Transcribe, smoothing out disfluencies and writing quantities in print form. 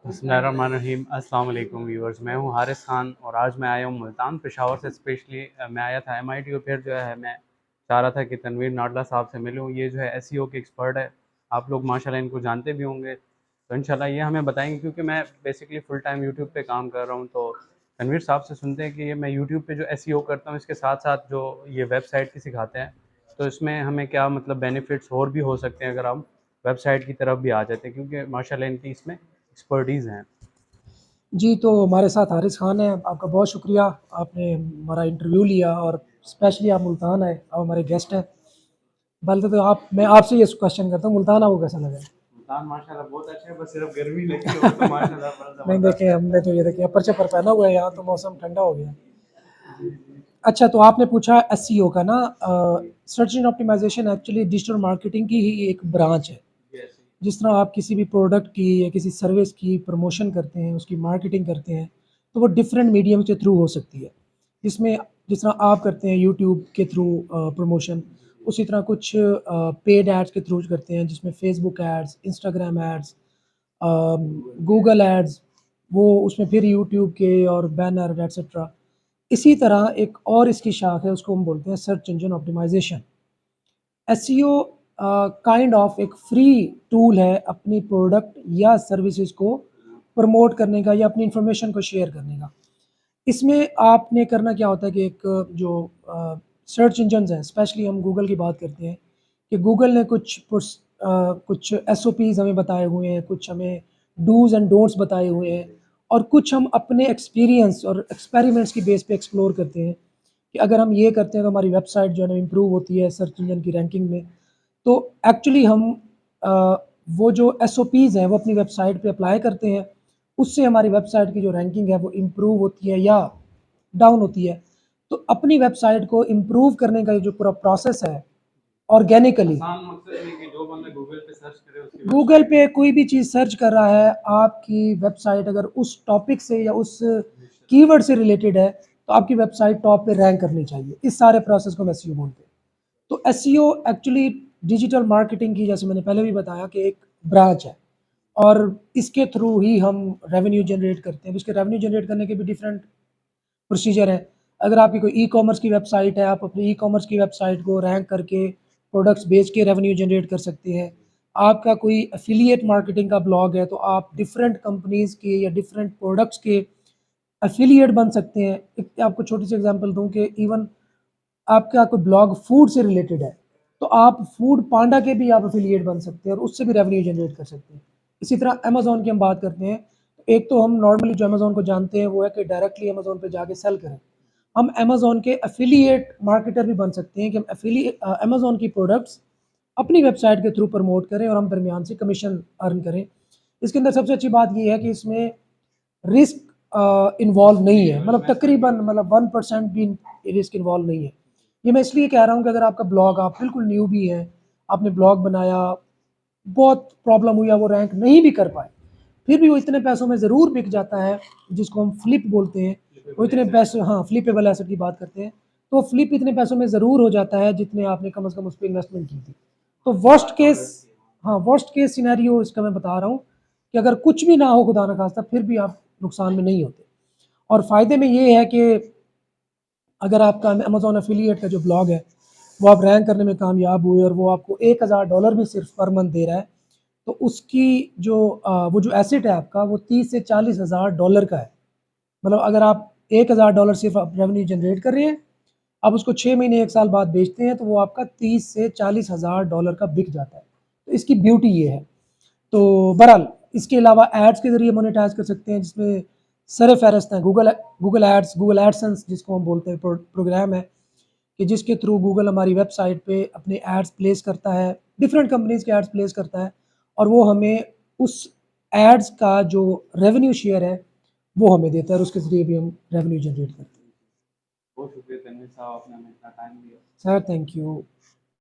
बिस्मिल्लाहिर्रहमानिर्रहीम। अस्सलाम वालेकुम व्यूअर्स, मैं हूं हारिस खान और आज मैं आया हूं मुल्तान पेशावर से। स्पेशली मैं आया था एमआईटी और फिर जो है मैं चाह रहा था कि तनवीर नाडला साहब से मिलूं। ये जो है एसईओ के एक्सपर्ट है, आप लोग माशाल्लाह इनको जानते भी होंगे। तो इंशाल्लाह ये हमें बताएंगे, क्योंकि मैं बेसिकली फुल टाइम यूट्यूब पे काम कर रहा हूँ। तो तनवीर साहब से सुनते हैं कि ये मैं यूट्यूब पे जो एसईओ करता हूँ इसके साथ साथ जो ये वेबसाइट की सिखाते हैं, तो इसमें हमें क्या मतलब बेनिफिट्स और भी हो सकते हैं अगर हम वेबसाइट की तरफ भी आ जाते हैं, क्योंकि माशाल्लाह इनकी इसमें एक्सपर्टीज़ हैं। जी, तो हमारे साथ हारिस खान हैं। आपका बहुत शुक्रिया, आपने हमारा इंटरव्यू लिया और स्पेशली आप मुल्तान आए, आप हमारे गेस्ट हैं। पहले तो आप मैं आपसे ये क्वेश्चन करता हूँ, मुल्तान आपको कैसा लगा? मुल्तान माशाल्लाह बहुत अच्छा है, बस सिर्फ गर्मी लगी हो तो माशाल्लाह बड़ा नहीं ज़बरदस्त देखे, है। हमने तो ये देखिए अपर चप्पर पहना हुआ है, यहाँ तो मौसम ठंडा हो गया। जी, जी। अच्छा, तो आपने पूछा एसईओ का ना, search engine optimization actually digital marketing की ही एक ब्रांच है। यस। जिस तरह आप किसी भी प्रोडक्ट की या किसी सर्विस की प्रमोशन करते हैं, उसकी मार्केटिंग करते हैं, तो वो डिफरेंट मीडियम के थ्रू हो सकती है। जिसमें जिस तरह आप करते हैं यूट्यूब के थ्रू प्रमोशन, उसी तरह कुछ पेड एड्स के थ्रू करते हैं, जिसमें Facebook ads, Instagram ads, Google ads, वो उसमें फिर यूट्यूब के और बैनर एट्सेट्रा। इसी तरह एक और इसकी शाख है, उसको हम बोलते हैं search engine optimization. SEO kind of एक फ्री टूल है अपनी प्रोडक्ट या सर्विसेज को प्रमोट करने का या अपनी इंफॉर्मेशन को शेयर करने का। इसमें आपने करना क्या होता है कि एक जो सर्च इंजन हैं, स्पेशली हम गूगल की बात करते हैं, कि गूगल ने कुछ एसओपीज हमें बताए हुए हैं, कुछ हमें डूज एंड डोंट्स बताए हुए हैं, और कुछ हम अपने एक्सपीरियंस और एक्सपेरिमेंट्स की बेस पे एक्सप्लोर करते हैं कि अगर हम ये करते हैं तो हमारी वेबसाइट जो है ना इम्प्रूव होती है सर्च इंजन की रैंकिंग में। तो एक्चुअली हम अ, वो जो एसओपीज़ हैं वो अपनी वेबसाइट पे अप्लाई करते हैं, उससे हमारी वेबसाइट की जो रैंकिंग है वो इम्प्रूव होती है या डाउन होती है। तो अपनी वेबसाइट को इम्प्रूव करने का ये जो पूरा प्रोसेस है ऑर्गेनिकली, आसान मकसद ये कि जो बंदा गूगल पे सर्च करे उसकी गूगल वेबसाइट पे कोई भी चीज़ सर्च कर रहा है, आपकी वेबसाइट अगर उस टॉपिक से या उस कीवर्ड से रिलेटेड है, तो आपकी वेबसाइट टॉप पे रैंक करनी चाहिए। इस सारे प्रोसेस को हम एसईओ बोलते हैं। तो एसईओ एक्चुअली डिजिटल मार्केटिंग की, जैसे मैंने पहले भी बताया, कि एक ब्रांच है और इसके थ्रू ही हम रेवेन्यू जनरेट करते हैं। इसके रेवेन्यू जनरेट करने के भी डिफरेंट प्रोसीजर है। अगर आपकी कोई ई कॉमर्स की वेबसाइट है, आप अपनी ई कॉमर्स की वेबसाइट को रैंक करके प्रोडक्ट्स बेच के रेवेन्यू जनरेट कर सकते हैं। आपका कोई एफिलिएट मार्केटिंग का ब्लॉग है, तो आप डिफरेंट कंपनीज़ के या डिफरेंट प्रोडक्ट्स के एफिलिएट बन सकते हैं। एक आपको छोटी सी एग्जांपल दूं कि इवन आपका कोई ब्लॉग फूड से रिलेटेड है, तो आप फूड पांडा के भी आप एफिलिएट बन सकते हैं और उससे भी रेवेन्यू जनरेट कर सकते हैं। इसी तरह अमेज़न की हम बात करते हैं, एक तो हम नॉर्मली जो अमेज़न को जानते हैं वो है कि डायरेक्टली अमेज़न पे जाके सेल करें। हम अमेज़न के एफिलिएट मार्केटर भी बन सकते हैं कि हम अमेज़न की प्रोडक्ट्स अपनी वेबसाइट के थ्रू प्रमोट करें और हम दरमियान से कमीशन अर्न करें। इसके अंदर सबसे अच्छी बात ये है कि इसमें रिस्क इन्वॉल्व नहीं है, मतलब तकरीबन मतलब 1% भी रिस्क इन्वॉल्व नहीं है। ये मैं इसलिए कह रहा हूँ कि अगर आपका ब्लॉग, आप बिल्कुल न्यू भी हैं, आपने ब्लॉग बनाया, बहुत प्रॉब्लम हुई या वो रैंक नहीं भी कर पाए, फिर भी वो इतने पैसों में ज़रूर बिक जाता है, जिसको हम फ्लिप बोलते हैं। वो इतने पैसे, हाँ, फ्लिपेबल एसेट की बात करते हैं, तो फ्लिप इतने पैसों में ज़रूर हो जाता है जितने आपने कम से कम उस पर इन्वेस्टमेंट की थी। तो वर्स्ट केस, हाँ, वर्स्ट केस सिनेरियो इसका मैं बता रहा हूँ कि अगर कुछ भी ना हो खुदा न खास्ता, फिर भी आप नुकसान में नहीं होते। और फ़ायदे में ये है कि अगर आपका अमेज़न एफिलिएट का जो ब्लॉग है वो आप रैंक करने में कामयाब हुए और वो आपको $1000 भी सिर्फ पर मंथ दे रहा है, तो उसकी जो वो जो एसेट है आपका, वो 30 से 40 हज़ार डॉलर का है। मतलब अगर आप $1000 सिर्फ आप रेवेन्यू जनरेट कर रहे हैं, आप उसको 6 महीने 1 साल बाद बेचते हैं, तो वो आपका 30 से 40 हज़ार डॉलर का बिक जाता है। तो इसकी ब्यूटी ये है। तो बहरहाल इसके अलावा एड्स के ज़रिए मोनेटाइज कर सकते हैं, जिसमें सर फहरस्त हैं Google Google ads, Google AdSense जिसको हम बोलते हैं, प्रोग्राम है कि जिसके थ्रू गूगल हमारी वेबसाइट पे अपने एड्स प्लेस करता है, डिफरेंट कंपनीज़ के एड्स प्लेस करता है, और वो हमें उस एड्स का जो रेवेन्यू शेयर है वो हमें देता है, और उसके ज़रिए भी हम रेवेन्यू जनरेट करते हैं। बहुत शुक्रिया तनवीर साहब, आपने हमें इतना टाइम दिया। Sir thank you.